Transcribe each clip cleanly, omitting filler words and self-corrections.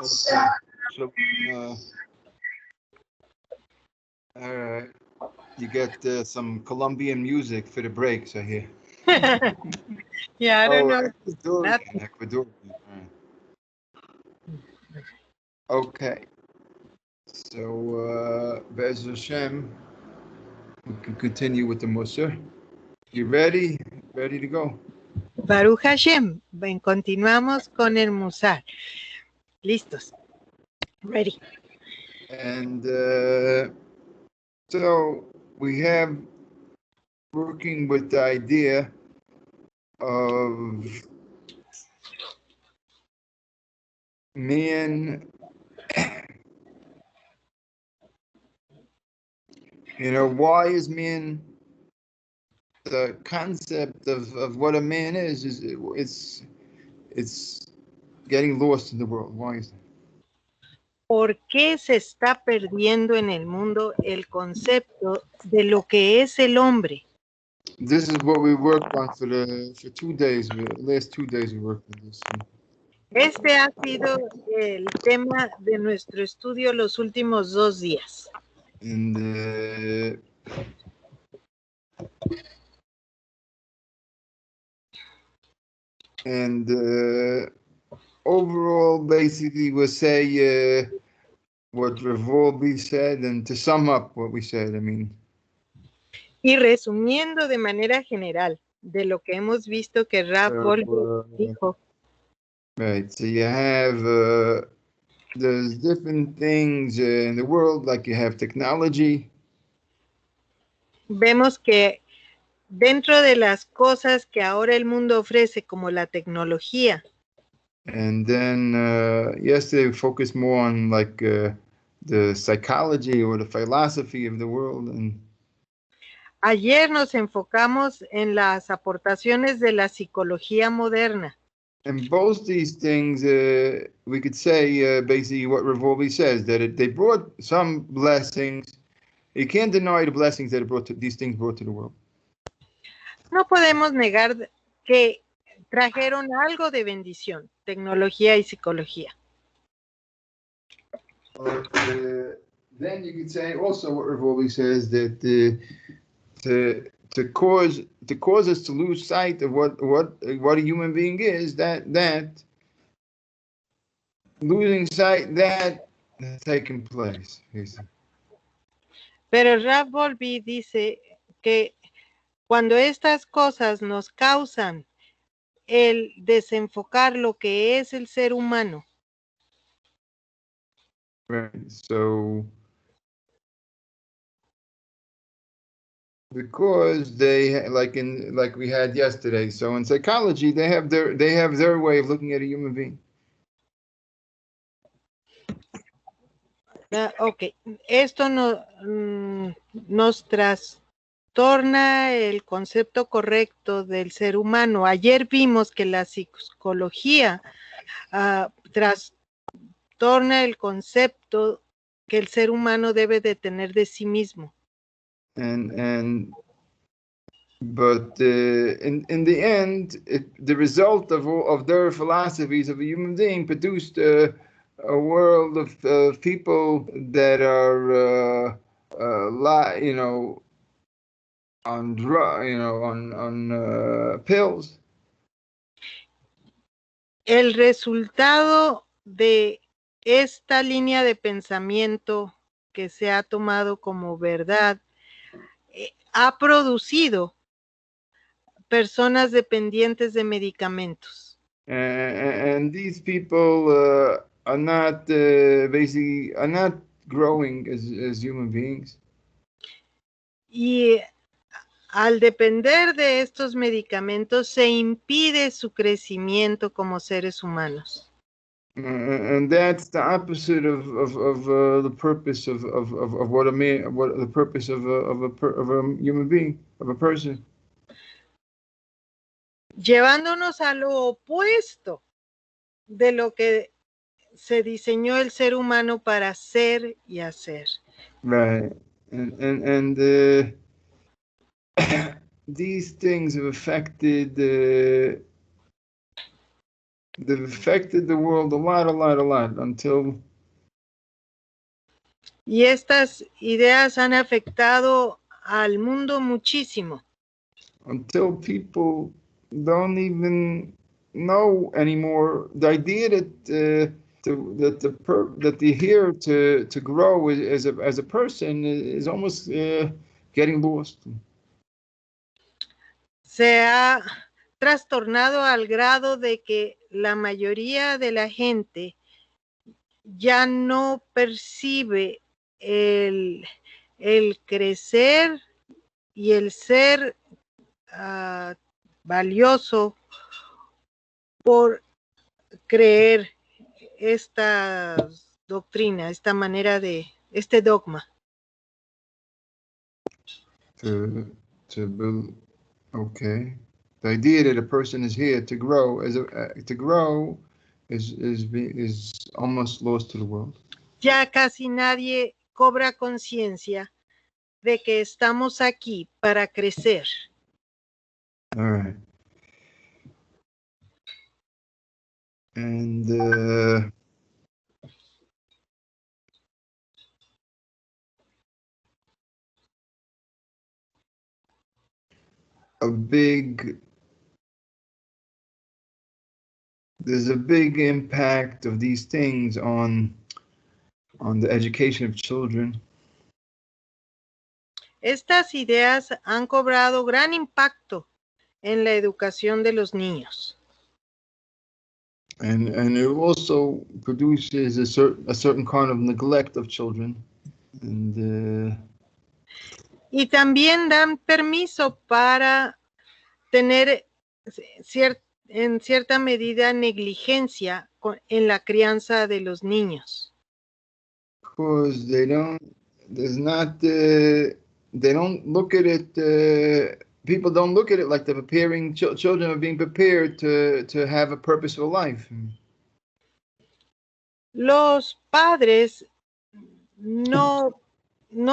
Okay. So, all right. You get some Colombian music for the breaks, I hear. Yeah, I don't know. Ecuadorian. All right. Okay. So, Bez Hashem, we can continue with the Musar. You ready? Ready to go? Baruch Hashem. Continuamos con el Musar. Listos. Ready. And so we have working with the idea of man, why is man, the concept of what a man is it's getting lost in the world. Why is that? ¿Por qué se está perdiendo en el mundo el concepto de lo que es el hombre? This is what we worked on for 2 days. The last 2 days we worked on this. Este ha sido el tema de nuestro estudio los últimos 2 días. And overall, basically, we'll say what Rav Wolbe said, and to sum up what we said, Y resumiendo de manera general de lo que hemos visto que Rav Wolbe dijo. Right, so you have there's different things in the world, like you have technology. Vemos que dentro de las cosas que ahora el mundo ofrece, como la tecnología. And then yesterday we focused more on like the psychology or the philosophy of the world. And ayer nos enfocamos en las aportaciones de la psicología moderna. And both these things, we could say basically what Rav Wolbe says, that they brought some blessings. You can't deny the blessings that these things brought to the world. No podemos negar que trajeron algo de bendición, tecnología y psicología. But then you could say also what Rav Wolbe says, that to cause us to lose sight of what a human being is, that losing sight that has taken place. Pero Rav Wolbe dice que cuando estas cosas nos causan el desenfocar lo que es el ser humano. Right. So because they like we had yesterday. So in psychology, they have their way of looking at a human being. Ok, esto nos trastorna el concepto correcto del ser humano. Ayer vimos que la psicología trastorna el concepto que el ser humano debe de tener de sí mismo. But in the end, the result of their philosophies of a human being produced a world of people that are on pills. El resultado de esta línea de pensamiento que se ha tomado como verdad ha producido personas dependientes de medicamentos. And these people are not basically are not growing as human beings. Y al depender de estos medicamentos se impide su crecimiento como seres humanos. And that's the opposite of the purpose of what a man, what the purpose of a human being, of a person. Llevándonos a lo opuesto de lo que se diseñó el ser humano para ser y hacer. Right, and these things have affected they've affected the world a lot until. Y estas ideas han afectado al mundo muchísimo. Until people don't even know anymore the idea that they're here to grow as a person is almost getting lost. Se ha trastornado al grado de que la mayoría de la gente ya no percibe el crecer y el ser valioso por creer esta doctrina, esta manera de, este dogma. To build, okay. The idea that a person is here to grow is almost lost to the world. Ya casi nadie cobra conciencia de que estamos aquí para crecer. All right. And there's a big impact of these things on the education of children. Estas ideas han cobrado gran impacto en la educación de los niños. And it also produces a certain kind of neglect of children. And y también dan permiso para tener en cierta medida negligencia en la crianza de los niños. Because they don't look at it, people don't look at it like they're preparing, children are being prepared to have a purposeful life. Los padres no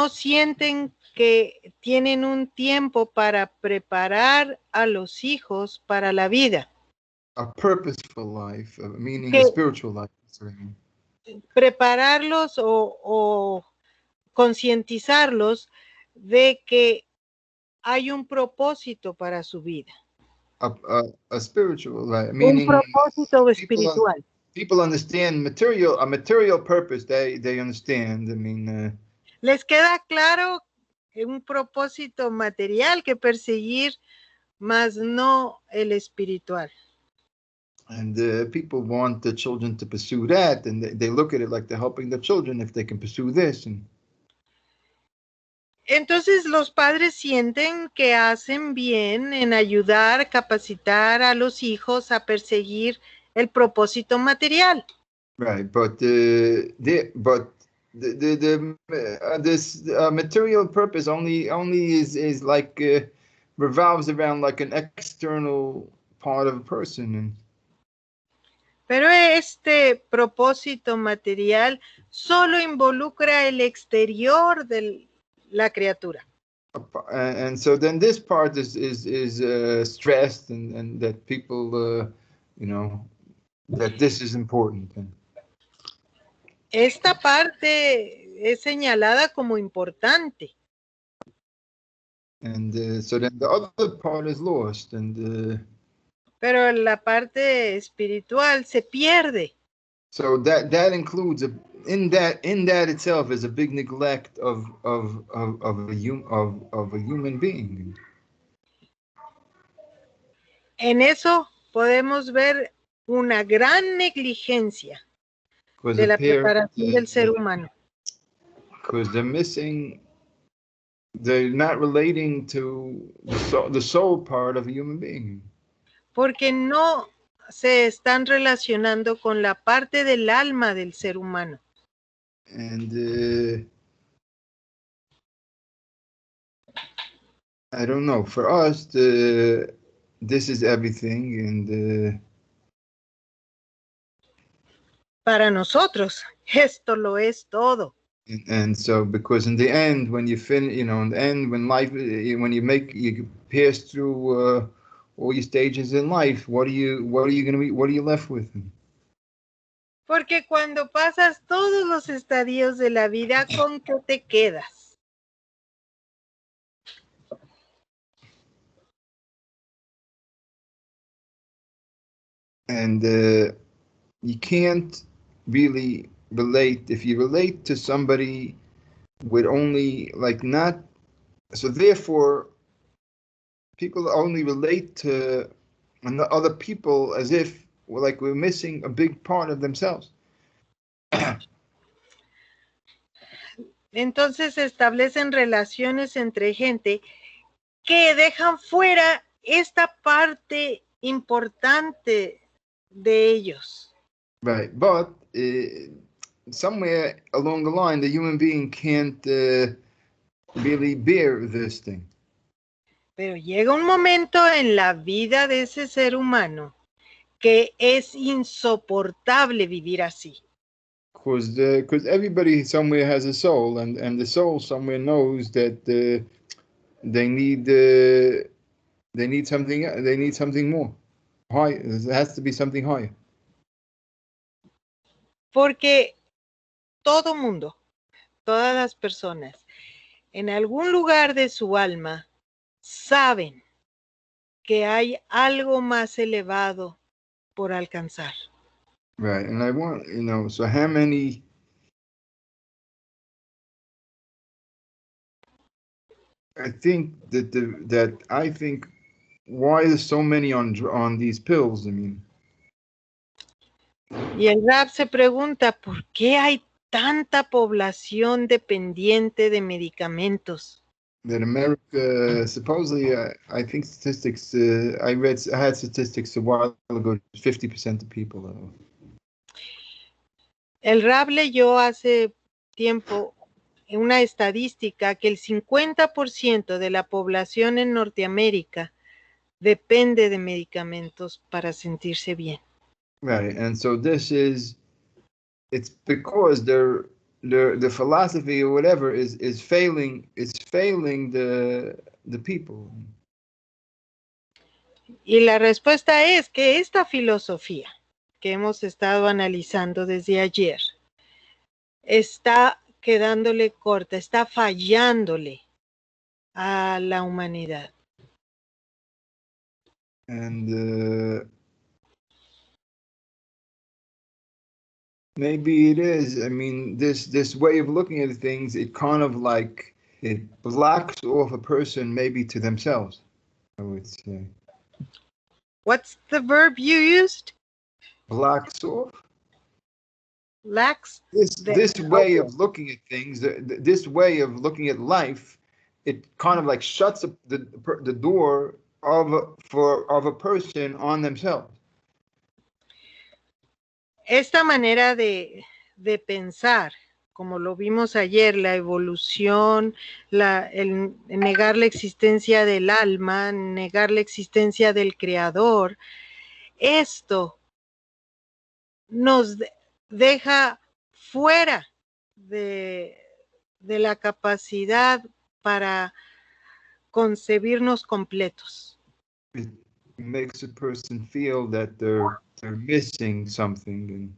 sienten que tienen un tiempo para preparar a los hijos para la vida. A purposeful life, meaning a spiritual life. Prepararlos o concientizarlos de que hay un propósito para su vida. A spiritual life, meaning un propósito espiritual. People understand a material purpose. They understand. I mean, les queda claro un propósito material que perseguir, mas no el espiritual. And people want the children to pursue that, and they look at it like they're helping the children if they can pursue this. Entonces los padres sienten que hacen bien en ayudar, capacitar a los hijos a perseguir el propósito material. Right, but this material purpose only is like revolves around like an external part of a person. Pero este propósito material solo involucra el exterior de la criatura. And so then this part is stressed and that people that this is important. Esta parte es señalada como importante. And so then the other part is lost, and pero la parte espiritual se pierde. So that includes in that itself is a big neglect of a human being. En eso podemos ver una gran negligencia de la preparación del ser humano. Because they're not relating to the soul part of a human being. Porque no se están relacionando con la parte del alma del ser humano. And I don't know, for us, this is everything, and para nosotros, esto lo es todo. And so, because in the end, when you finish, in the end, when life, when you pass through all your stages in life, what are you going to be? What are you left with? Porque cuando pasas todos los estadios de la vida, ¿con qué te quedas? And you can't really relate if you relate to somebody with only like not. So therefore, people only relate to other people as if we're missing a big part of themselves. Entonces se establecen relaciones entre gente que dejan fuera esta parte importante de ellos. Right, but somewhere along the line, the human being can't really bear this thing. Pero llega un momento en la vida de ese ser humano que es insoportable vivir así. Because everybody somewhere has a soul, and the soul somewhere knows that they need something more. High. There has to be something higher. Porque todo mundo, todas las personas, en algún lugar de su alma, saben que hay algo más elevado por alcanzar. Right, and I want, so how many I think why there's so many on these pills, I mean. Y el Rab se pregunta, ¿por qué hay tanta población dependiente de medicamentos? That America, supposedly, I think statistics, I had statistics a while ago, 50% of people. El Rab leyó hace tiempo una estadística que el 50% de la población en Norteamérica depende de medicamentos para sentirse bien. Right, and so it's because the philosophy or whatever is failing the people. Y la respuesta es que esta filosofía que hemos estado analizando desde ayer está quedándole corta, está fallándole a la humanidad. And maybe it is. I mean, this way of looking at things, it kind of like it blocks off a person maybe to themselves, I would say. What's the verb you used? Blocks off? Lacks? This way of looking at things, this way of looking at life, it kind of like shuts up the door of a person on themselves. Esta manera de pensar, como lo vimos ayer, la evolución, el negar la existencia del alma, negar la existencia del creador, esto nos deja fuera de la capacidad para concebirnos completos. It makes a person feel that they're missing something.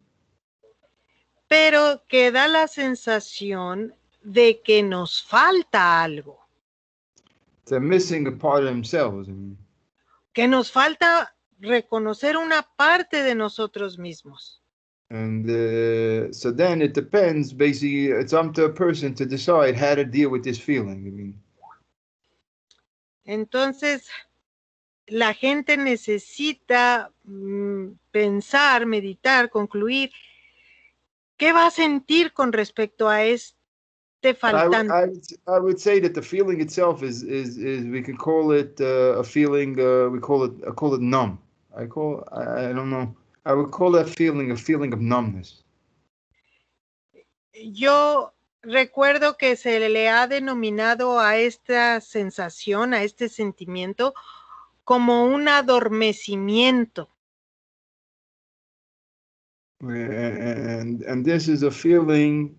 Pero queda la sensación de que nos falta algo. They're missing a part of themselves. I mean. Que nos falta reconocer una parte de nosotros mismos. And so then it depends, basically, it's up to a person to decide how to deal with this feeling. I mean. Entonces, la gente necesita pensar, meditar, concluir. ¿Qué va a sentir con respecto a este faltante? I would say that the feeling itself is we can call it a feeling. I call it numb. I don't know. I would call that feeling a feeling of numbness. Yo recuerdo que se le ha denominado a esta sensación, a este sentimiento, como un adormecimiento. And this is a feeling.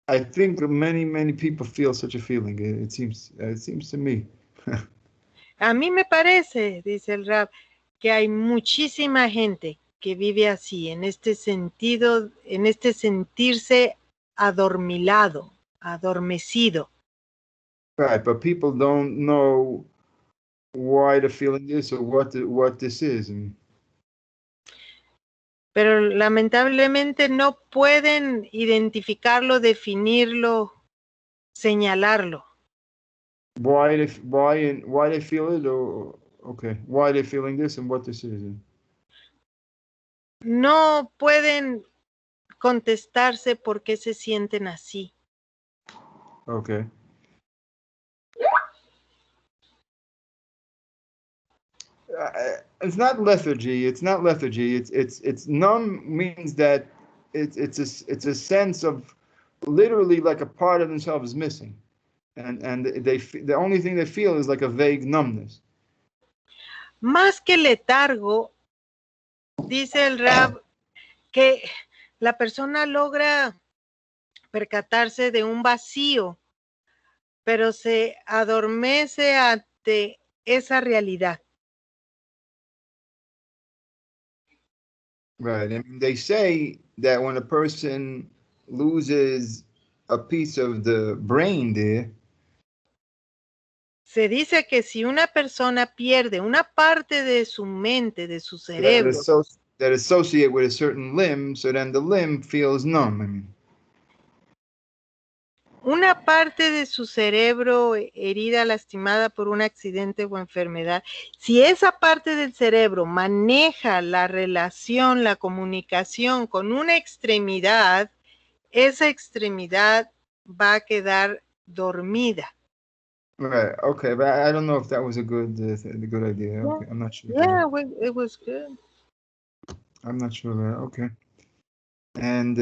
I think many people feel such a feeling. It seems to me. A mí me parece, dice el Rab, que hay muchísima gente que vive así, en este sentido, en este sentirse adormilado, adormecido. Right, but people don't know why they're feeling this or what this is. Pero lamentablemente no pueden identificarlo, definirlo, señalarlo. Why they feel it, or okay, why they're feeling this and what this is. No pueden contestarse por qué se sienten así. Okay. It's not lethargy. It's not lethargy. It's numb means that it's a sense of literally like a part of themselves is missing, and the only thing they feel is like a vague numbness. Más que letargo, dice el Rab, que la persona logra percatarse de un vacío, pero se adormece ante esa realidad. Right. I mean, they say that when a person loses a piece of the brain there, Se dice que si una persona pierde una parte de su mente, de su that, cerebro, that associate with a certain limb, so then the limb feels numb. I mean, una parte de su cerebro herida, lastimada por un accidente o enfermedad, si esa parte del cerebro maneja la relación, la comunicación con una extremidad, esa extremidad va a quedar dormida. right. Okay, but I don't know if that was a good idea. Okay, I'm not sure. Yeah, it was good. I'm not sure that. Okay. And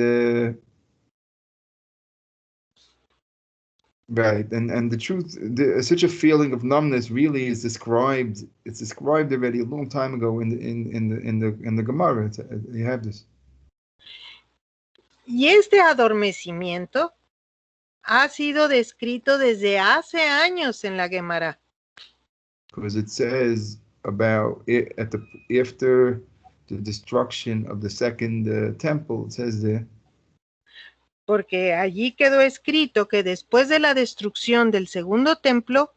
right, and the truth, such a feeling of numbness really is described. It's described already a long time ago in the Gemara. You have this. Y este adormecimiento ha sido descrito desde hace años en la Gemara. Because it says about it after the destruction of the second temple. It says there. Porque allí quedó escrito que después de la destrucción del segundo templo,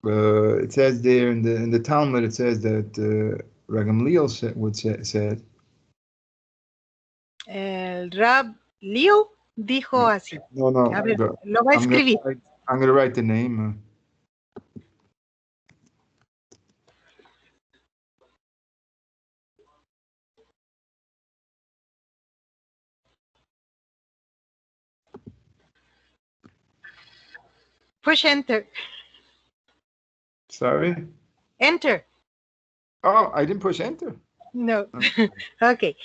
It says there in the Talmud. It says that Gamliel said. el Rab Liu dijo así. No, no. A ver, lo va a escribir. I'm going to write the name. Push enter. Sorry? Enter. Oh, I didn't push enter. No. Oh. Ok.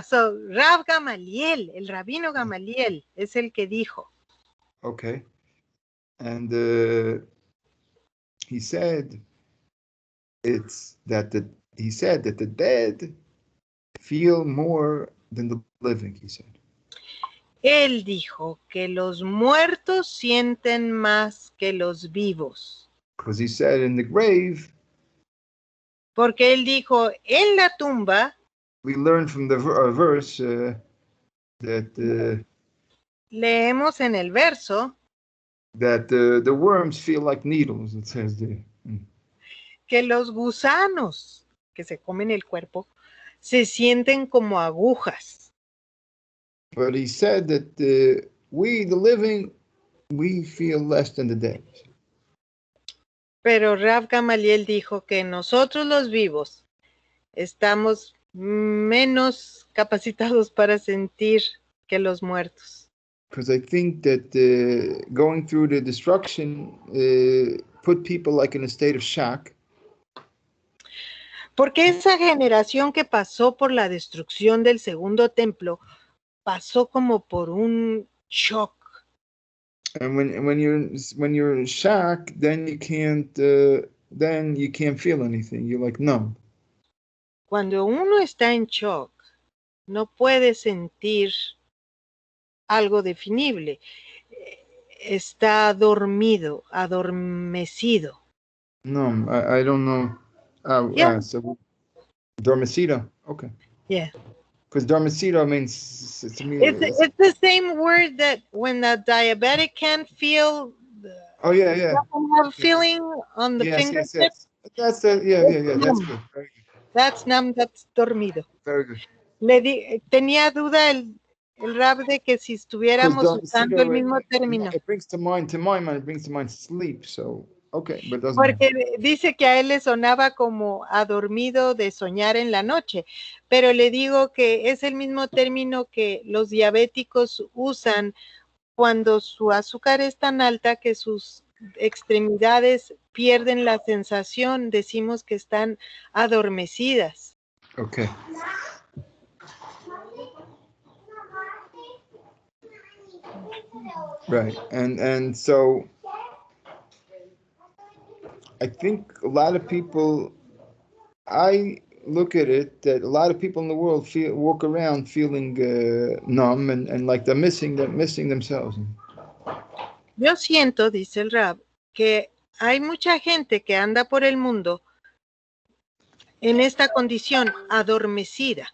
So Rab Gamaliel, el rabino Gamaliel, es el que dijo. Okay. And he said that the dead feel more than the living, he said. Él dijo que los muertos sienten más que los vivos. Because he said in the grave, porque él dijo, en la tumba, we learn from the verse that leemos en el verso, that the worms feel like needles, it says there. que los gusanos que se comen el cuerpo se sienten como agujas. But he said that we, the living, we feel less than the dead. Pero Rav Gamaliel dijo que nosotros los vivos estamos menos capacitados para sentir que los muertos. Because I think that going through the destruction put people like in a state of shock. Porque esa generación que pasó por la destrucción del segundo templo pasó como por un shock. And when you're in shock, then you can't feel anything. You're like numb. Cuando uno está en shock, no puede sentir algo definible. Está dormido, adormecido. No, I don't know. Yeah. So dormicida. Okay. Yeah. Because dormicida means to me. It's the same word that when the diabetic can't feel, Oh yeah, yeah. doesn't have feeling on the Yes, fingertip. yes, yes. That's the yeah, yeah, yeah. That's Numb. good. Very good. That's numb, that's dormido. Very good. Tenía duda el Rab de que si Because estuviéramos usando dormicida, el mismo término. it brings to mind, it brings to mind sleep. So okay, but it doesn't matter. Porque dice que a él le sonaba como a dormido de soñar en la noche, pero le digo que es el mismo término que los diabéticos usan cuando su azúcar es tan alta que sus extremidades pierden la sensación, decimos que están adormecidas. Okay. Right, and so I think a lot of people, I look at it that a lot of people in the world walk around feeling numb and like they're missing themselves. Yo siento, dice el Rab, que hay mucha gente que anda por el mundo en esta condición adormecida.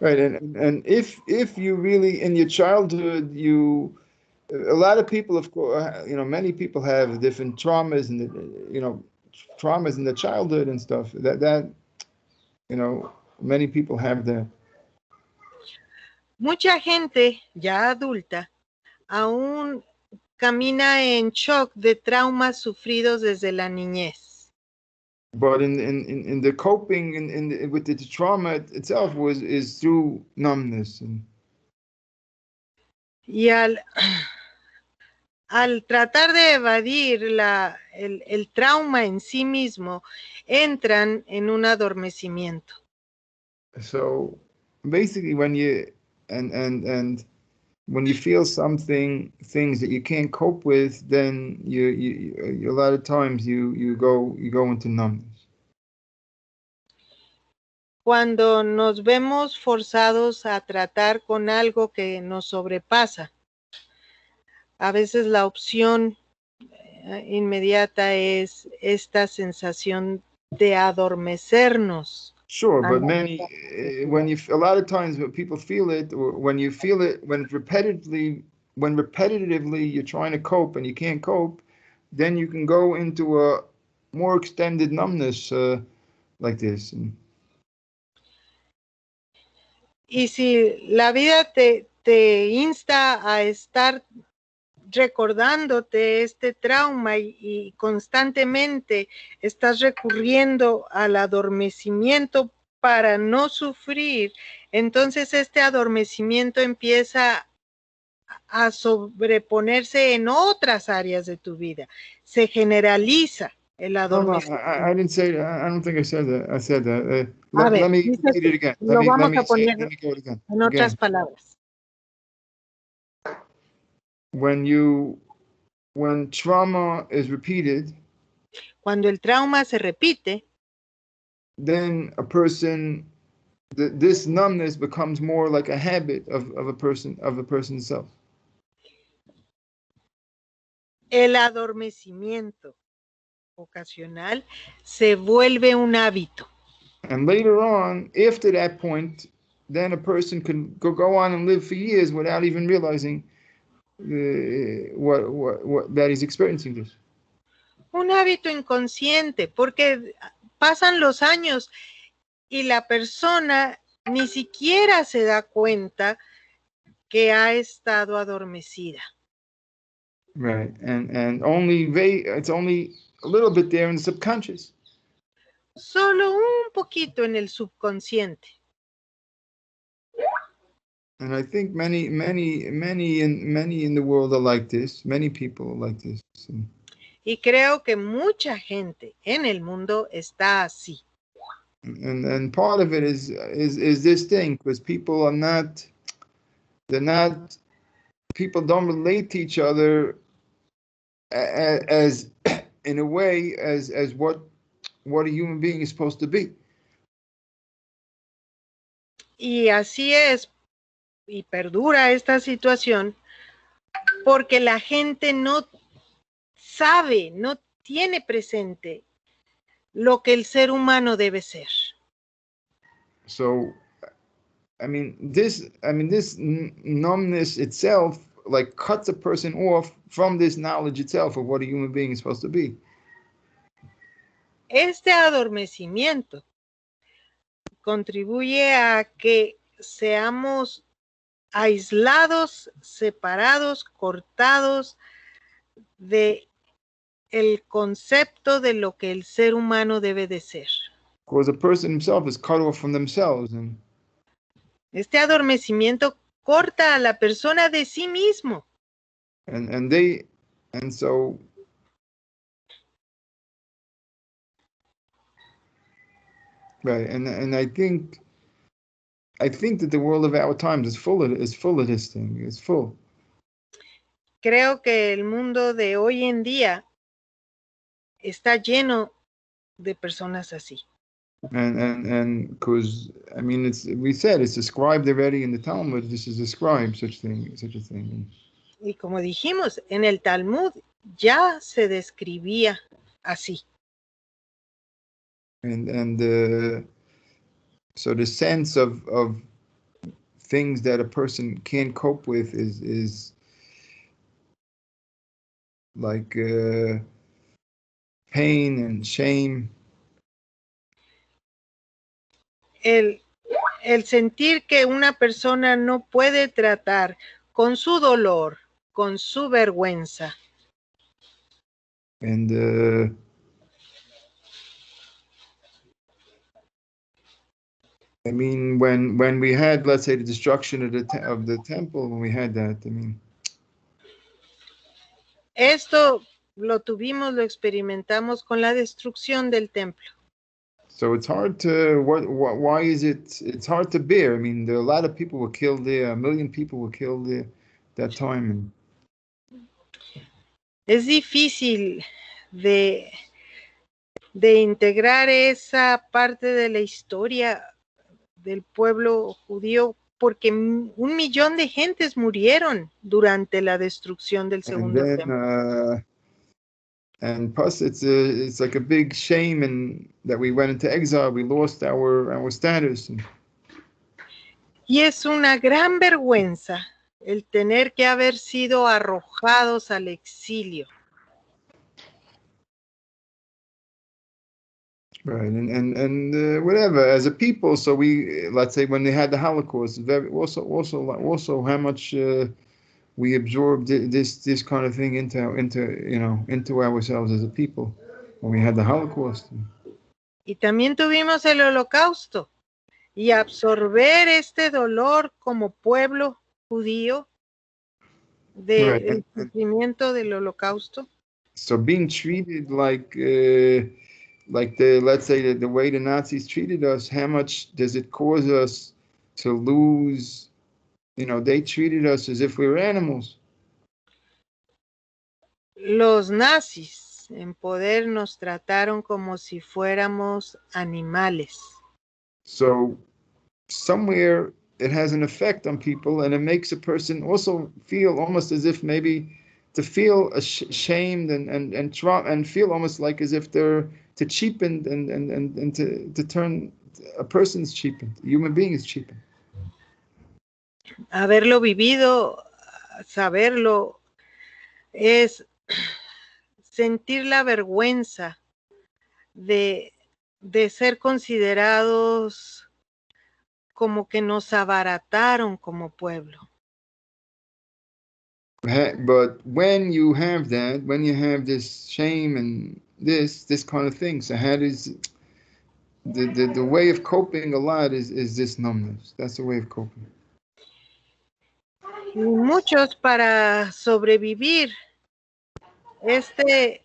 Right, and if you really in your childhood a lot of people, of course, many people have different traumas and traumas in their childhood and stuff. That many people have that. Mucha gente ya adulta aún camina en shock de traumas sufridos desde la niñez. But in the coping with the trauma itself is through numbness. Y al tratar de evadir el trauma en sí mismo, entran en un adormecimiento. So basically, when you and when you feel things that you can't cope with, then you a lot of times you go into numbness. Cuando nos vemos forzados a tratar con algo que nos sobrepasa, a veces la opción inmediata es esta sensación de adormecernos. Sure, but a lot of times when people feel it, or when you feel it, when repetitively you're trying to cope and you can't cope, then you can go into a more extended numbness like this. Y si la vida te insta a estar recordándote este trauma y constantemente estás recurriendo al adormecimiento para no sufrir, entonces este adormecimiento empieza a sobreponerse en otras áreas de tu vida. Se generaliza el adormecimiento. No, I didn't say that. I don't think I said that. I said that. Let me repeat it again. Lo vamos a poner go again. en otras palabras. When trauma is repeated, cuando el trauma se repite, then a person, this numbness becomes more like a habit of a person's self. El adormecimiento ocasional se vuelve un hábito. And later on, after that point, then a person can go on and live for years without even realizing what that he's experiencing this. Un hábito inconsciente, porque pasan los años y la persona ni siquiera se da cuenta que ha estado adormecida. Right, and it's only a little bit there in the subconscious. Solo un poquito en el subconsciente. And I think many in the world are like this. Many people are like this. Y creo que mucha gente en el mundo está así. And part of it is this thing, because people don't relate to each other as in a way as what a human being is supposed to be. Y así es, y perdura esta situación, porque la gente no sabe, no tiene presente lo que el ser humano debe ser. So, this numbness itself, like, cuts a person off from this knowledge itself of what a human being is supposed to be. Este adormecimiento contribuye a que seamos aislados, separados, cortados de el concepto de lo que el ser humano debe de ser. Because a person himself is cut off from themselves, and Este adormecimiento corta a la persona de sí mismo. so right, and I think that the world of our times is full of this thing. It's full. Creo que el mundo de hoy en día está lleno de personas así. And because we said it's described already in the Talmud. This is described such a thing. Y como dijimos, en el Talmud ya se describía así. And so the sense of things that a person can't cope with is like pain and shame. El sentir que una persona no puede tratar con su dolor, con su vergüenza. And when we had, let's say, the destruction of the temple, when we had that, esto lo experimentamos con la destrucción del templo. So it's hard to, why is it's hard to bear. There are a lot of people were killed there. 1 million people were killed there that time. Es difícil de integrar esa parte de la historia del pueblo judío, porque 1 millón de gentes murieron durante la destrucción del segundo templo. And plus, it's like a big shame, and that we went into exile. We lost our status. Y es una gran vergüenza el tener que haber sido arrojados al exilio. Right, and whatever, as a people. So we, let's say, when they had the Holocaust, also how much we absorbed this kind of thing into ourselves as a people when we had the Holocaust. Y también tuvimos el Holocausto, y absorber este dolor como pueblo judío del sufrimiento del Holocausto. So being treated like let's say, the way the Nazis treated us, how much does it cause us to lose? They treated us as if we were animals. Los nazis en poder nos trataron como si fuéramos animales. So somewhere it has an effect on people, and it makes a person also feel almost as if maybe to feel ashamed and feel almost like as if they're to cheapen and to turn a person's cheapened, a human being is cheapened. Haberlo vivido, saberlo, es sentir la vergüenza de ser considerados como que nos abarataron como pueblo. But when you have that, when you have this shame and this kind of thing, so how does the way of coping a lot is this numbness? That's the way of coping. Y muchos, para sobrevivir este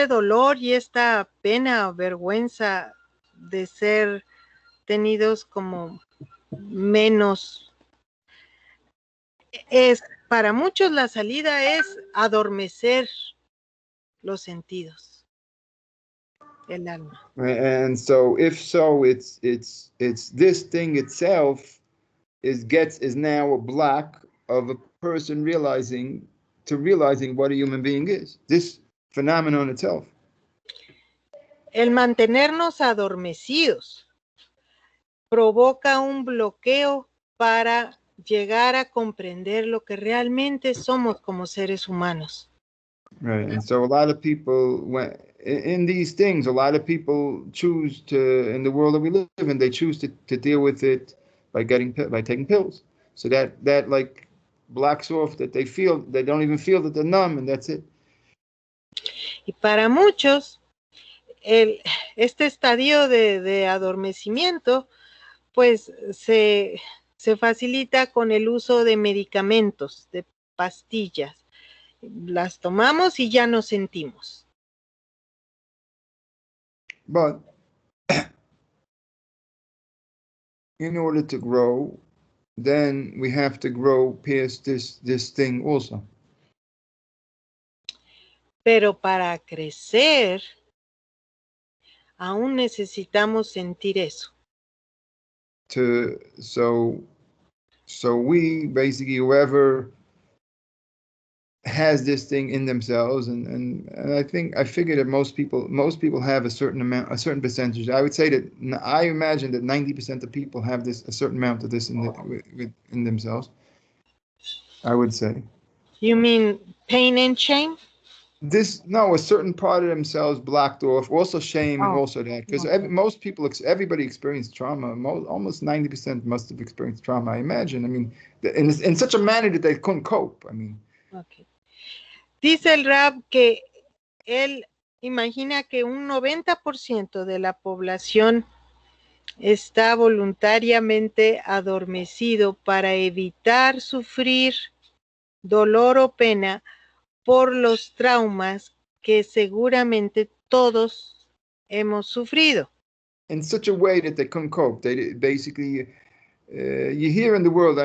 dolor y esta pena o vergüenza de ser tenidos como menos, para muchos la salida es adormecer los sentidos, el alma. And so, if so, it's this thing itself is now a block of a person realizing what a human being is. This phenomenon itself. El mantenernos adormecidos provoca un bloqueo para llegar a comprender lo que realmente somos como seres humanos. Right. And so a lot of people, when in these things, a lot of people choose to, in the world that we live in, they choose to deal with it by taking pills. So that like blocks off that they don't even feel that they're numb, and that's it. Y para muchos, este estadio de adormecimiento, pues se facilita con el uso de medicamentos, de pastillas. Las tomamos y ya nos sentimos. But in order to grow, then we have to grow past this thing also. Pero para crecer, aún necesitamos sentir eso. So we basically, whoever has this thing in themselves, and I figure that most people have a certain percentage. I would say that I imagine that 90% of people have a certain amount of this in themselves. I would say. You mean pain and shame? A certain part of themselves blocked off. Also shame, and also that, because everybody experienced trauma. Almost 90% must have experienced trauma. I imagine. I mean, in such a manner that they couldn't cope. I mean. Okay. Dice el Rab que él imagina que un 90% de la población está voluntariamente adormecido para evitar sufrir dolor o pena por los traumas que seguramente todos hemos sufrido. In such a way that they couldn't cope. They basically, you hear in the world,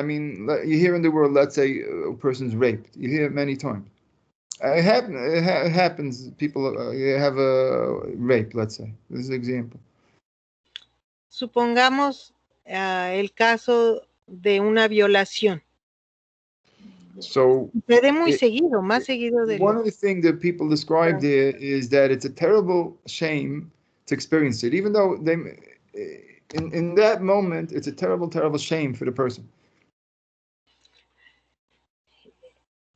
let's say a person's raped. You hear it many times. It happens, people have a rape, let's say. This is an example. Supongamos el caso de una violación. So sucede muy seguido, más seguido de one of the things that people describe there is that it's a terrible shame to experience it, even though in that moment it's a terrible shame for the person.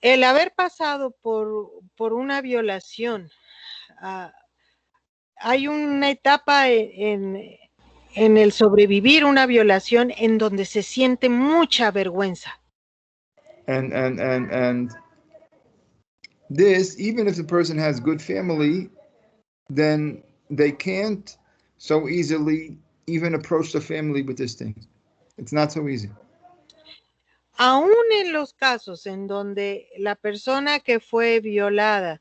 El haber pasado por una violación, hay una etapa en el sobrevivir una violación en donde se siente mucha vergüenza. And this, even if the person has good family, then they can't so easily even approach the family with this thing. It's not so easy. Aún en los casos en donde la persona que fue violada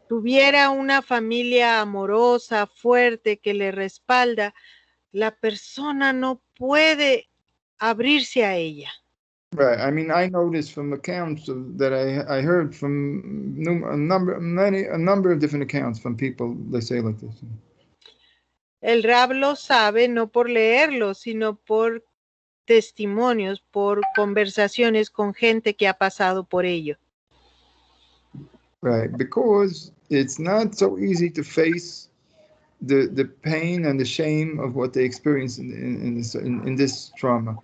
tuviera una familia amorosa, fuerte, que le respalda, la persona no puede abrirse a ella. Right. I mean, I know this from accounts that I heard from a number of different accounts from people. They say like this. El Rab lo sabe no por leerlo, sino por testimonios, por conversaciones con gente que ha pasado por ello. Right, because it's not so easy to face the pain and the shame of what they experience in this trauma.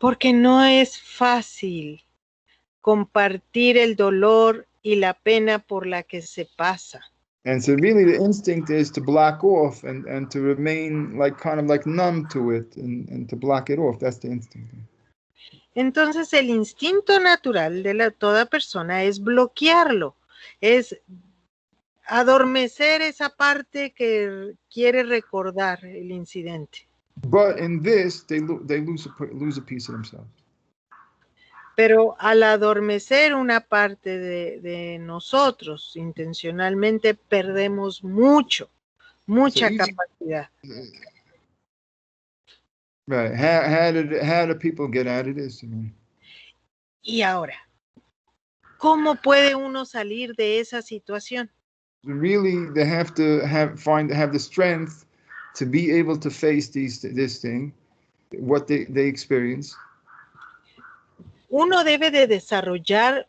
Porque no es fácil compartir el dolor y la pena por la que se pasa. And so really the instinct is to block off and to remain kind of like numb to it and to block it off. That's the instinct. Entonces el instinto natural de toda persona es bloquearlo, es adormecer esa parte que quiere recordar el incidente. But in this, they lose a piece of themselves. Pero al adormecer una parte de nosotros, intencionalmente perdemos mucha capacidad. Right. How do people get out of this? Y ahora, ¿cómo puede uno salir de esa situación? Really, they have to have the strength to be able to face this thing, what they experience. Uno debe de desarrollar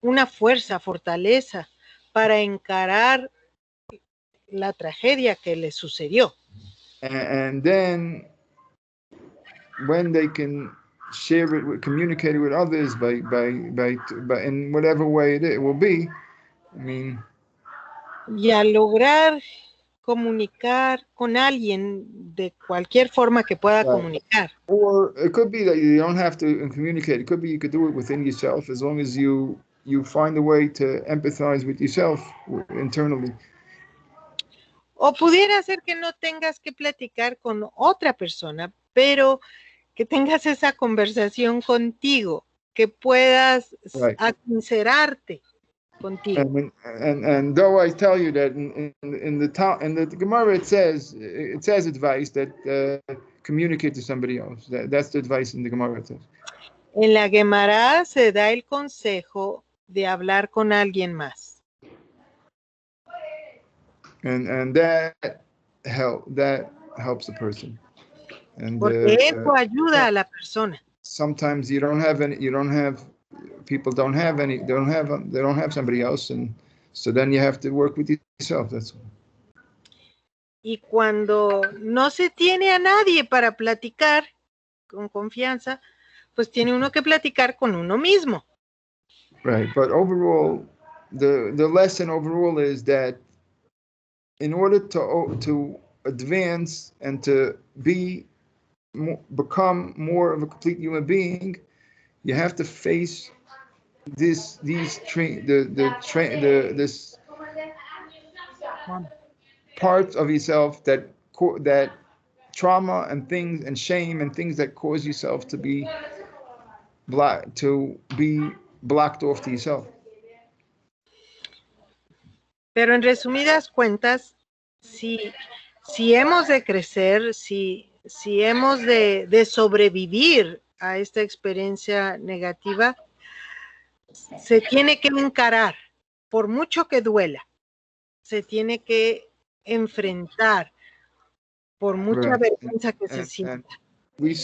una fuerza, fortaleza para encarar la tragedia que le sucedió. And then when they can share it, communicate it with others by in whatever way it will be. I mean, Y al lograr comunicar con alguien de cualquier forma que pueda comunicar. Or it could be that you don't have to communicate. It could be you could do it within yourself as long as you find a way to empathize with yourself internally. O pudiera ser que no tengas que platicar con otra persona, pero que tengas esa conversación contigo, que puedas sincerarte contigo. And though I tell you that in the Gemara it says advice that communicate to somebody else. That's the advice in the Gemara. It says. En la Gemara se da el consejo de hablar con alguien más. And that helps a person. And porque eso ayuda a la persona. Sometimes they don't have somebody else, and so then you have to work with yourself. That's all. Y cuando no se tiene a nadie para platicar con confianza, pues tiene uno que platicar con uno mismo. Right, but overall, the lesson overall is that in order to advance and to become more of a complete human being, you have to face this parts of yourself that trauma and things and shame and things that cause yourself to be blocked off to yourself. Pero en resumidas cuentas, si hemos de crecer, si hemos de sobrevivir a esta experiencia negativa, se tiene que encarar, por mucho que duela, se tiene que enfrentar, por mucha vergüenza que se sienta. We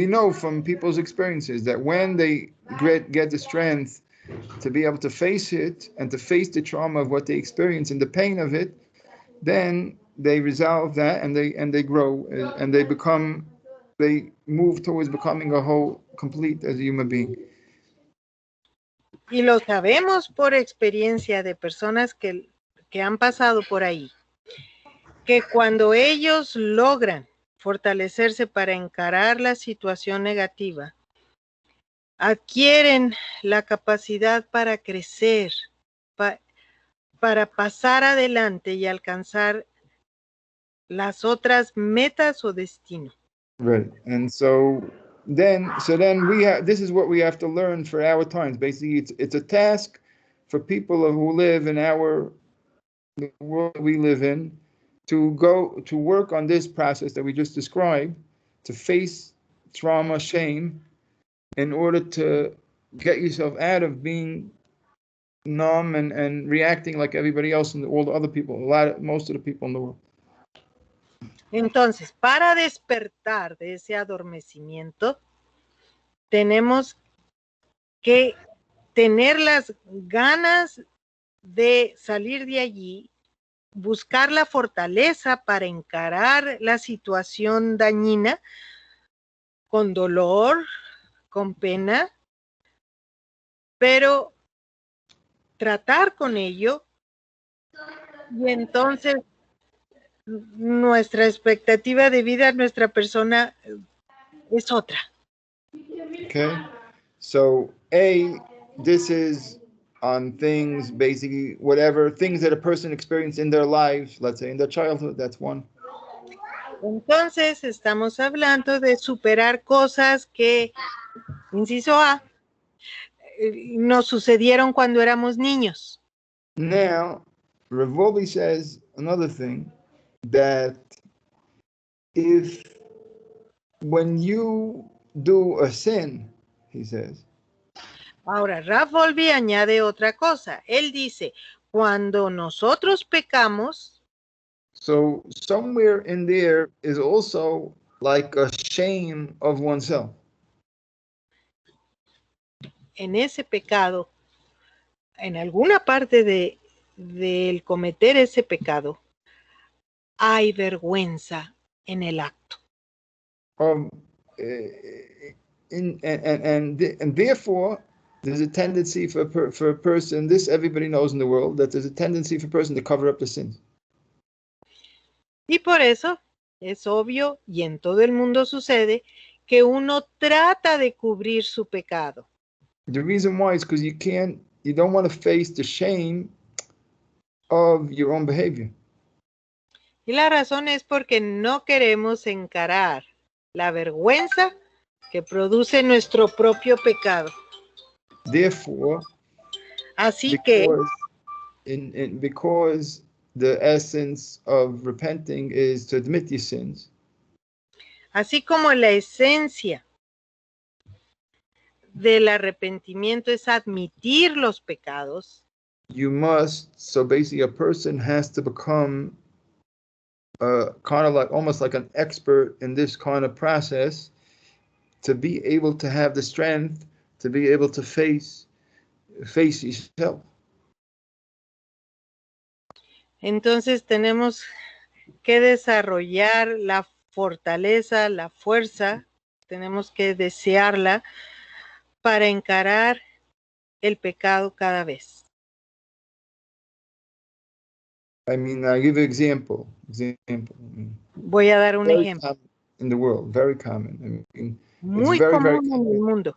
know from people's experiences that when they get the strength to be able to face it and to face the trauma of what they experience and the pain of it, then they resolve that and they grow and they move towards becoming a whole, complete as a human being. Y lo sabemos por experiencia de personas que han pasado por ahí, que cuando ellos logran fortalecerse para encarar la situación negativa, adquieren la capacidad para crecer, para pasar adelante y alcanzar las otras metas o destino. Right, and so then this is what we have to learn for our times. Basically, it's a task for people who live in the world we live in to go to work on this process that we just described, to face trauma, shame, in order to get yourself out of being numb and reacting like everybody else and all the other people, most of the people in the world. Entonces, para despertar de ese adormecimiento, tenemos que tener las ganas de salir de allí, buscar la fortaleza para encarar la situación dañina con dolor, con pena, pero tratar con ello y entonces nuestra expectativa de vida, nuestra persona es otra. Okay, so this is on things, basically whatever things that a person experienced in their lives, let's say in their childhood, that's one. Entonces estamos hablando de superar cosas que, inciso A, nos sucedieron cuando éramos niños. Now, Rav Wolbe says another thing, that when you do a sin, he says. Ahora, Rav Wolbe añade otra cosa. Él dice, cuando nosotros pecamos, so somewhere in there is also like a shame of oneself. En ese pecado, en alguna parte del cometer ese pecado, hay vergüenza en el acto. Um, and therefore, there's a tendency for a person, this everybody knows in the world, that there's a tendency for a person to cover up the sins. Y por eso es obvio, y en todo el mundo sucede, que uno trata de cubrir su pecado. The reason why is because you don't want to face the shame of your own behavior. Y la razón es porque no queremos encarar la vergüenza que produce nuestro propio pecado. Therefore, Así que, because the essence of repenting is to admit your sins. así como la esencia del arrepentimiento es admitir los pecados, So basically a person has to become kind of like almost like an expert in this kind of process to be able to have the strength to be able to face yourself. entonces tenemos que desarrollar la fortaleza, la fuerza, tenemos que desearla para encarar el pecado cada vez. I mean, I give an example. Voy a dar un ejemplo. In the world, very common. I mean, Muy it's very, común very en el mundo.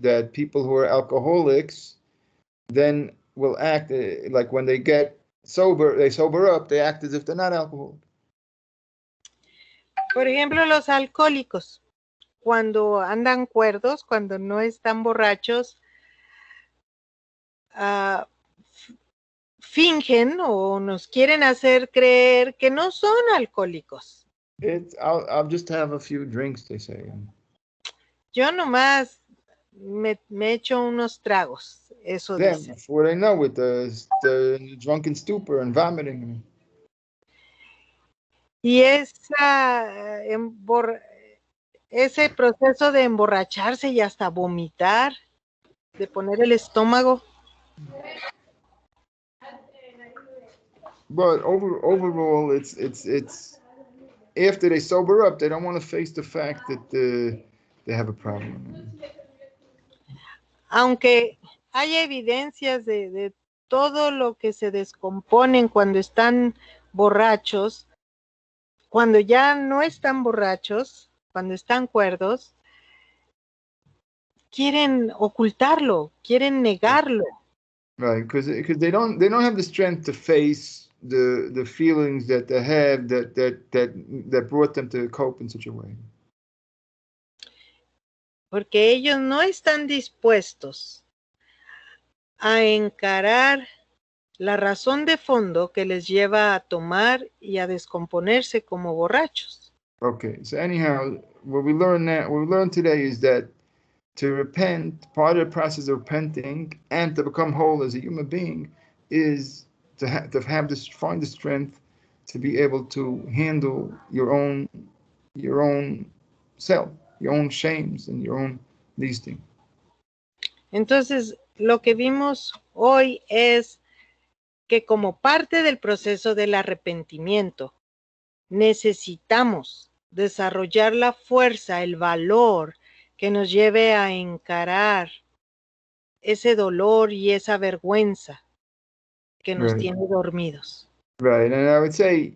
that people who are alcoholics then will act like when they get sober, they sober up, they act as if they're not alcoholics. Por ejemplo, los alcohólicos, cuando andan cuerdos, cuando no están borrachos, fingen o nos quieren hacer creer que no son alcohólicos. I'll just have a few drinks, they say. Yo nomás me echo unos tragos, eso dicen. Before they know it, the drunken stupor and vomiting. Y ese proceso de emborracharse y hasta vomitar, de poner el estómago. But overall, it's after they sober up, they don't want to face the fact that they have a problem. Aunque hay evidencias de todo lo que se descomponen cuando están borrachos, cuando ya no están borrachos, cuando están cuerdos, quieren ocultarlo, quieren negarlo. Right, because they don't have the strength to face the feelings that they have that brought them to cope in such a way. Porque ellos no están dispuestos a encarar la razón de fondo que les lleva a tomar y a descomponerse como borrachos. Okay, so anyhow, what we learned today is that to repent, part of the process of repenting and to become whole as a human being is to find the strength to be able to handle your own self, your own shames and your own these things. Entonces, lo que vimos hoy es que como parte del proceso del arrepentimiento, necesitamos desarrollar la fuerza, el valor que nos lleve a encarar ese dolor y esa vergüenza que nos tiene dormidos. Right, and I would say,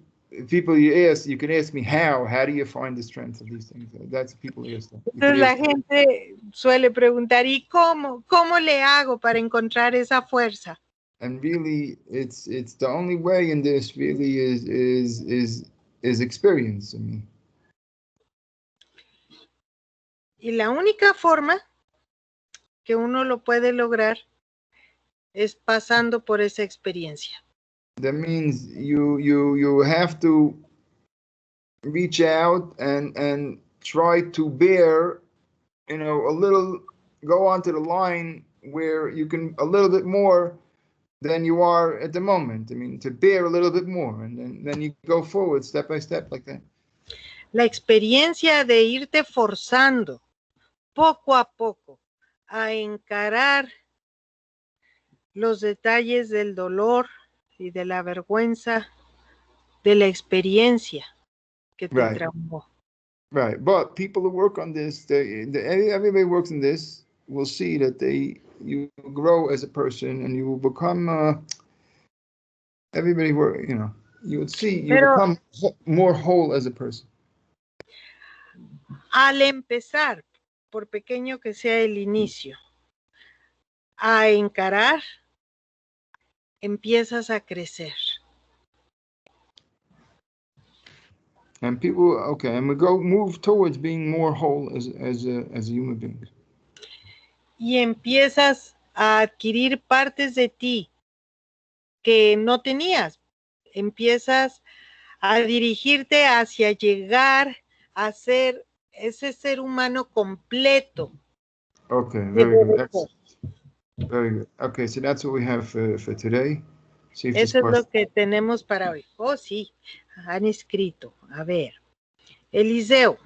people you can ask me how do you find the strength of these things? That's people ask that. Entonces la gente suele preguntar, ¿y cómo le hago para encontrar esa fuerza? And really, it's the only way in this really is experience. I mean. Y la única forma que uno lo puede lograr es pasando por esa experiencia. That means you have to reach out and try to bear, a little, go onto the line where you can a little bit more than you are at the moment. I mean, to bear a little bit more, and then you go forward step by step like that. La experiencia de irte forzando poco a poco a encarar los detalles del dolor y de la vergüenza de la experiencia que te Right. traumó. Right, but people who work on this, everybody works on this, will see that you grow as a person and you will become, everybody work, you would see, you Pero become more whole as a person. al empezar, por pequeño que sea el inicio, a encarar, empiezas a crecer. And people, okay, and we move towards being more whole as a human being. Y empiezas a adquirir partes de ti que no tenías. Empiezas a dirigirte hacia llegar a ser ese ser humano completo. Okay, very good. Excellent. Very good. Okay, so that's what we have for today. See if Eso es lo que tenemos para hoy. Oh, sí, han escrito. A ver, Eliseo.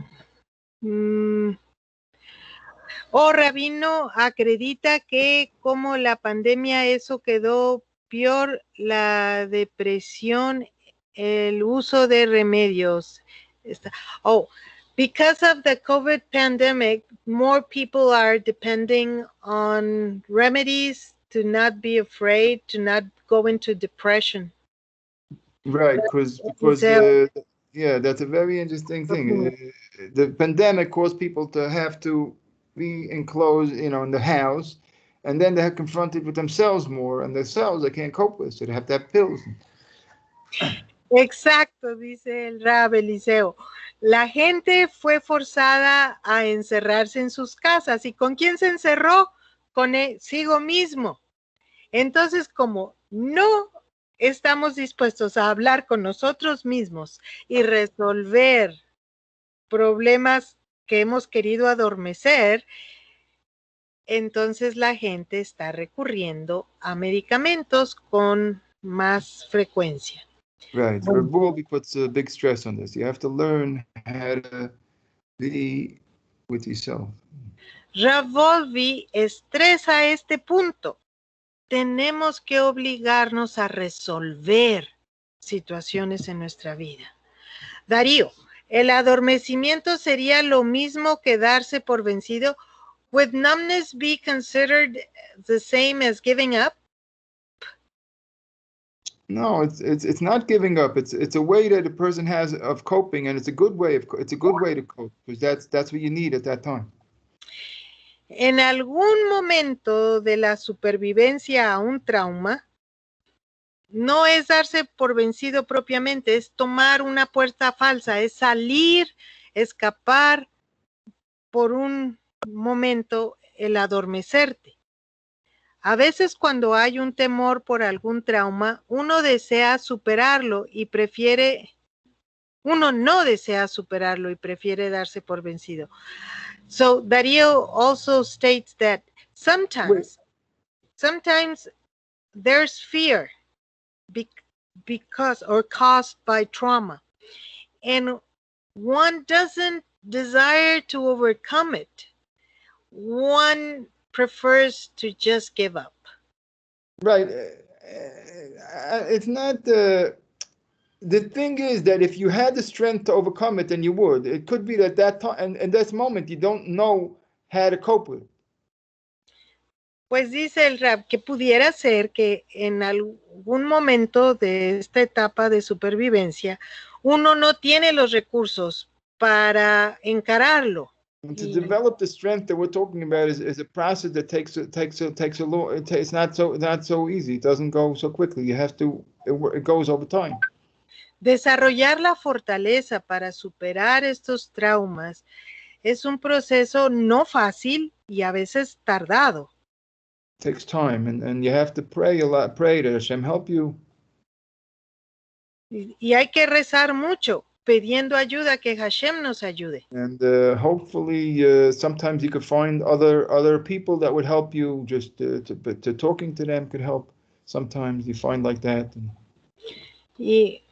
Rabino acredita que como la pandemia eso quedó peor, la depresión, el uso de remedios. Because of the COVID pandemic, more people are depending on remedies to not be afraid, to not go into depression. Right, because yeah, that's a very interesting thing. The pandemic caused people to have to be enclosed, in the house, and then they're confronted with themselves more, and themselves they can't cope with, so they have to have pills. Exacto, dice el Rab Eliseo. La gente fue forzada a encerrarse en sus casas. ¿Y con quién se encerró? Consigo mismo. Entonces, como no estamos dispuestos a hablar con nosotros mismos y resolver problemas que hemos querido adormecer, entonces la gente está recurriendo a medicamentos con más frecuencia. Right. Rav Wolbe puts a big stress on this. You have to learn how to be with yourself. Rav Wolbe estresa este punto. Tenemos que obligarnos a resolver situaciones en nuestra vida. Darío, ¿el adormecimiento sería lo mismo que darse por vencido? Would numbness be considered the same as giving up? No, it's not giving up. It's a way that a person has of coping, and it's a good way to cope, because that's what you need at that time. En algún momento de la supervivencia a un trauma, no es darse por vencido propiamente, es tomar una puerta falsa, es salir, escapar por un momento, el adormecerte. A veces cuando hay un temor por algún trauma, uno no desea superarlo y prefiere darse por vencido. So Darío also states that sometimes there's fear because or caused by trauma, and one doesn't desire to overcome it. One prefers to just give up. Right. It's not the thing is that if you had the strength to overcome it, then you would. It could be that time and in this moment you don't know how to cope with it. Pues dice el Rab que pudiera ser que en algún momento de esta etapa de supervivencia uno no tiene los recursos para encararlo. And to develop the strength that we're talking about is a process that takes a long. It's not so easy. It doesn't go so quickly. You have to. It goes over time. Desarrollar la fortaleza para superar estos traumas es un proceso no fácil y a veces tardado. It takes time, and you have to pray a lot. Pray that Hashem help you. Y hay que rezar mucho, pidiendo ayuda, que Hashem nos ayude. And hopefully, sometimes you could find other people that would help you. Just to talking to them could help. Sometimes you find like that. Y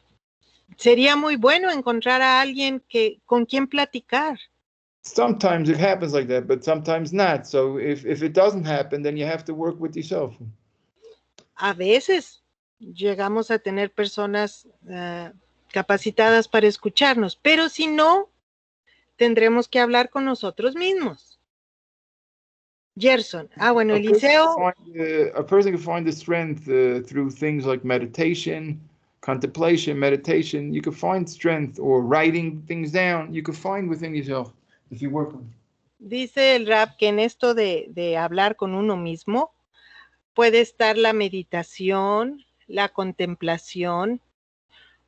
sería muy bueno encontrar a alguien con quien platicar. Sometimes it happens like that, but sometimes not. So if it doesn't happen, then you have to work with yourself. A veces llegamos a tener personas capacitadas para escucharnos, pero si no, tendremos que hablar con nosotros mismos. Gerson, bueno, Eliseo. A person can find the strength through things like meditation, contemplation, meditation. You can find strength, or writing things down. You can find within yourself if you work on it. Dice el Rab que en esto de hablar con uno mismo puede estar la meditación, la contemplación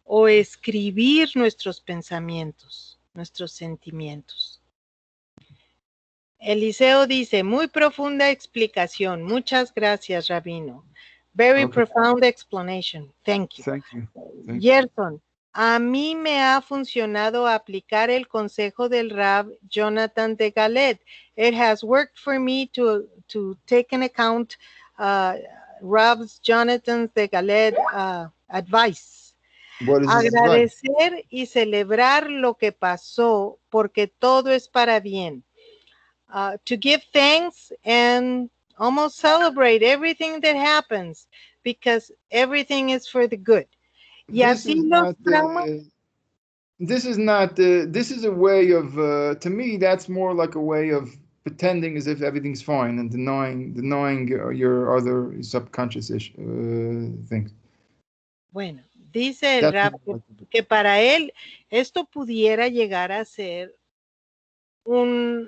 o escribir nuestros pensamientos, nuestros sentimientos. Eliseo dice, muy profunda explicación. Muchas gracias, Rabino. Very profound explanation. Thank you. Thank you. Gerson, a mí me ha funcionado aplicar el consejo del Rab Jonathan de Galet. It has worked for me to take into account Rab's Jonathan de Galet advice. Agradecer y celebrar lo que pasó porque todo es para bien. To give thanks and almost celebrate everything that happens because everything is for the good. Y así los traumas. This is a way of, to me, that's more like a way of pretending as if everything's fine and denying your other subconscious things. Bueno, dice el Rab que para él esto pudiera llegar a ser un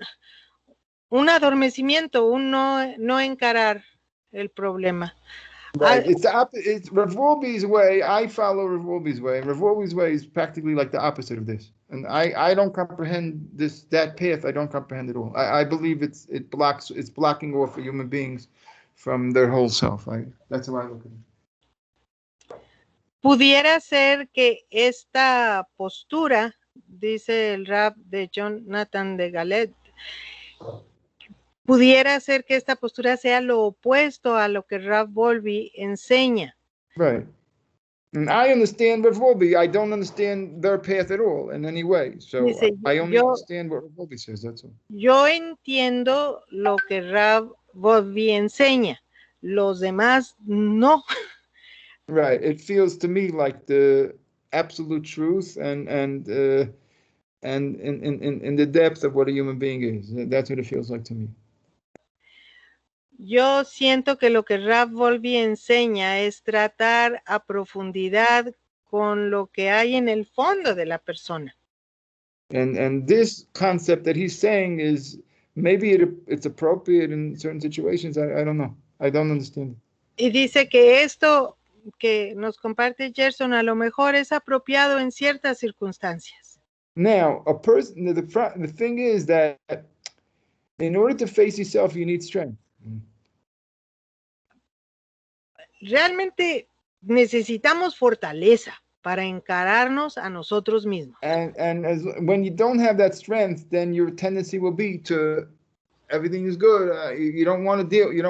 adormecimiento, un no encarar el problema. Right. It's Rav Wolbe's way. I follow Rav Wolbe's way. Rav Wolbe's way is practically like the opposite of this. And I don't comprehend that path. I don't comprehend it all. I believe it's blocking off human beings from their whole self. That's how I look at it. Pudiera ser que esta postura, dice el Rab de Jonathan de Galet, pudiera ser que esta postura sea lo opuesto a lo que Rav Wolbe enseña. Right. And I understand Rav Wolbe. I don't understand their path at all in any way. So dice, I only understand what Rav Wolbe says, that's all. Yo entiendo lo que Rav Wolbe enseña. Los demás no. Right. It feels to me like the absolute truth and in the depth of what a human being is. That's what it feels like to me. Yo siento que lo que Rav Wolbe enseña es tratar a profundidad con lo que hay en el fondo de la persona. And this concept that he's saying is maybe it's appropriate in certain situations. I don't know. I don't understand it. Y dice que esto que nos comparte Gerson a lo mejor es apropiado en ciertas circunstancias. Now, the thing is that in order to face yourself, you need strength. Realmente necesitamos fortaleza para encararnos a nosotros mismos. And when you don't have that strength, then your tendency will be to everything is good. You don't want to deal. You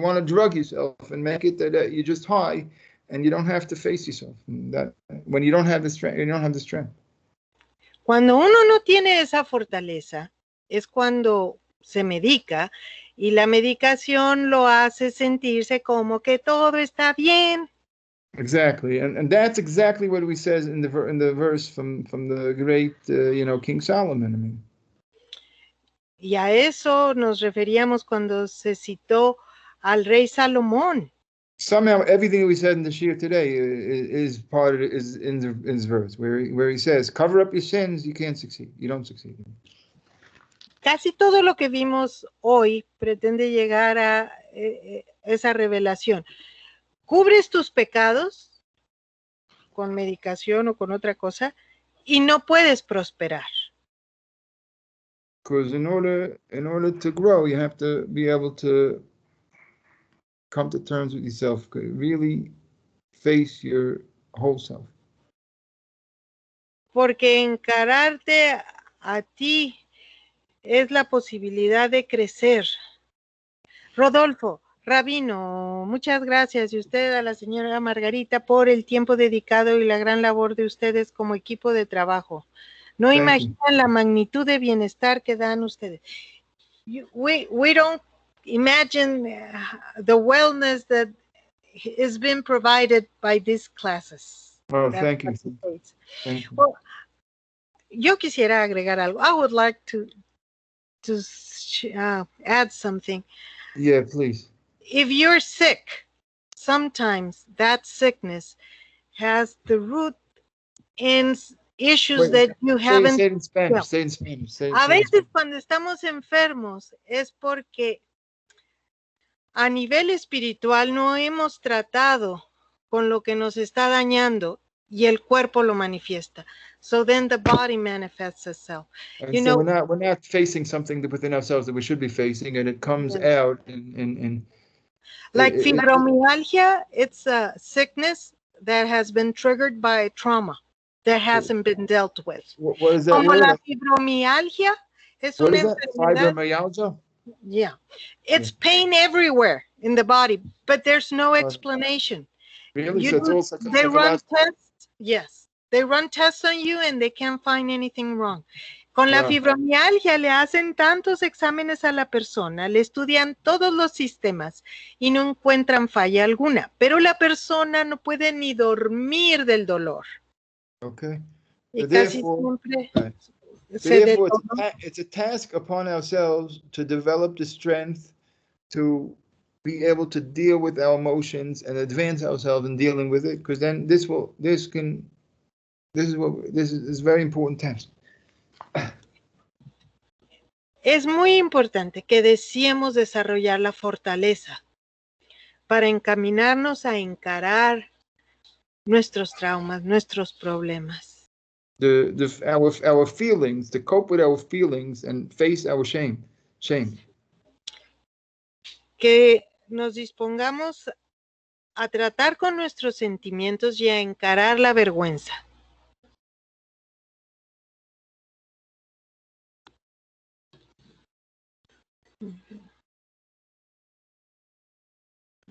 want to drug yourself and make it that you're just high, and you don't have to face yourself. That when you don't have the strength, you don't have the strength. Cuando uno no tiene esa fortaleza, es cuando se medica y la medicación lo hace sentirse como que todo está bien. Exactly, and that's exactly what we says in the verse from the great King Solomon. I mean. Y a eso nos referíamos cuando se citó al rey Salomón. Somehow, everything we said in the shir today is part of it, is in this verse where he says, "Cover up your sins, you can't succeed. You don't succeed." Casi todo lo que vimos hoy pretende llegar a esa revelación. Cubres tus pecados con medicación o con otra cosa y no puedes prosperar. Because in order to grow, you have to be able to come to terms with yourself, really face your whole self. Porque encararte a ti es la posibilidad de crecer. Rodolfo, Rabino, muchas gracias. Y usted a la señora Margarita por el tiempo dedicado y la gran labor de ustedes como equipo de trabajo. No imaginan la magnitud de bienestar que dan ustedes. We don't imagine the wellness that has been provided by these classes. Oh, That's thank you. what it says. Thank you. Well, yo quisiera agregar algo. I would like to add something. Yeah, please. If you're sick, sometimes that sickness has the root in issues Wait, that you haven't. say it in Spanish. Well, Say it in Spanish. Say a it in veces Spanish. cuando estamos enfermos es porque a nivel espiritual no hemos tratado con lo que nos está dañando y el cuerpo lo manifiesta. So then the body manifests itself. And You so know, we're not facing something within ourselves that we should be facing, and it comes Yes. out in like fibromyalgia, it's a sickness that has been triggered by trauma that hasn't been dealt with. what is that Como word? la fibromialgia es What una is that? enfermedad. Fibromyalgia? Yeah. It's pain everywhere in the body, but there's no Uh, explanation. Really? You So it's do- all they run psychological. tests, yes. They run tests on you and they can't find anything wrong. Con la Wow. fibromialgia le hacen tantos exámenes a la persona, le estudian todos los sistemas y no encuentran falla alguna, pero la persona no puede ni dormir del dolor. Okay. Y So casi therefore, siempre right. se Therefore, detona. it's a task upon ourselves to develop the strength to be able to deal with our emotions and advance ourselves in dealing with it, because then this is a very important task. Es muy importante que deseemos desarrollar la fortaleza para encaminarnos a encarar nuestros traumas, nuestros problemas. Our feelings, to cope with our feelings and face our shame. Que nos dispongamos a tratar con nuestros sentimientos y a encarar la vergüenza.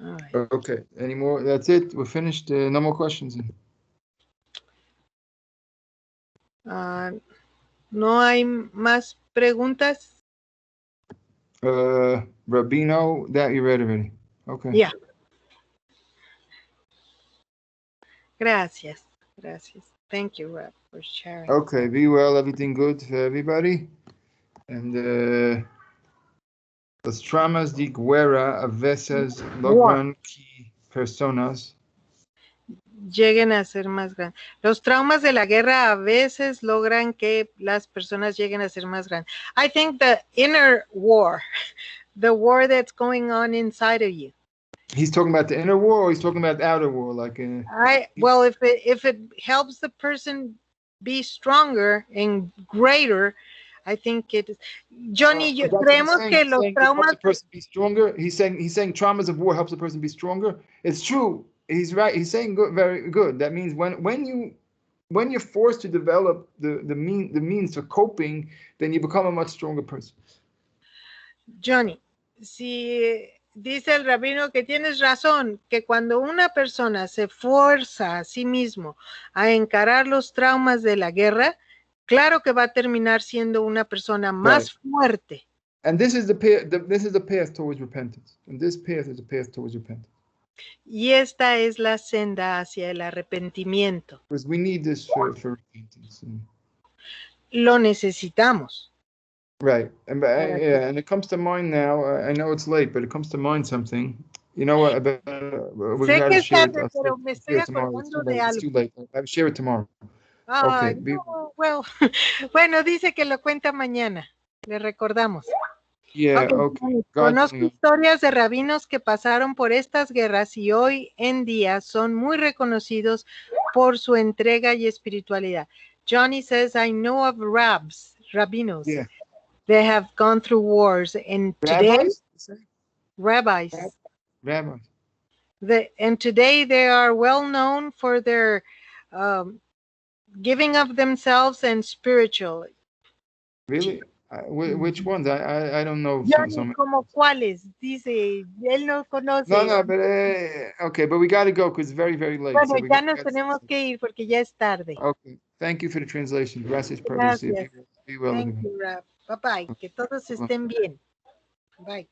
All right. Okay. Any more? That's it. We're finished. No more questions. ¿No hay más preguntas? Rabino, that you read already. Okay. Yeah. Gracias. Thank you, Rob, for sharing. Okay, be well, everything good for everybody. And los traumas de guerra a veces logran que personas lleguen a ser más grandes. Los traumas de la guerra a veces logran que las personas lleguen a ser más grandes. I think the inner war, the war that's going on inside of you. He's talking about the inner war, or he's talking about the outer war, like well, if it helps the person be stronger and greater, I think it is. Johnny, creemos que los traumas helps the person be stronger. He's saying traumas of war helps the person be stronger. It's true. He's right. He's saying good, very good. That means when you're forced to develop the means for coping, then you become a much stronger person. Johnny, si dice el rabino que tienes razón, que cuando una persona se fuerza a sí mismo a encarar los traumas de la guerra, claro que va a terminar siendo una persona más fuerte. And this is the path towards repentance. And this path is the path towards repentance. Y esta es la senda hacia el arrepentimiento. Because we need this for repentance. Lo necesitamos. Right. And and it comes to mind now. I know it's late, but it comes to mind something. You know what? Sé que es tarde, pero me estoy acordando de algo. It's too late. I'll share it tomorrow. Okay. No, well, bueno, dice que lo cuenta mañana. Le recordamos. Yeah, okay. Conozco historias de rabinos que pasaron por estas guerras y hoy en día son muy reconocidos por su entrega y espiritualidad. Johnny says, I know of rabinos. Yeah. They have gone through wars, and today, rabbis. And today they are well known for their giving of themselves and spiritual. Really? Which ones? I don't know. Como cuáles? Dice, él no conoce. No, but okay, but we got to go because it's very, very late. Bueno, so ya nos tenemos que ir porque ya es tarde. Okay, thank you for the translation. Gracias. Gracias. Be well. Thank you, Rab. Bye bye. Que todos estén bien. Bye.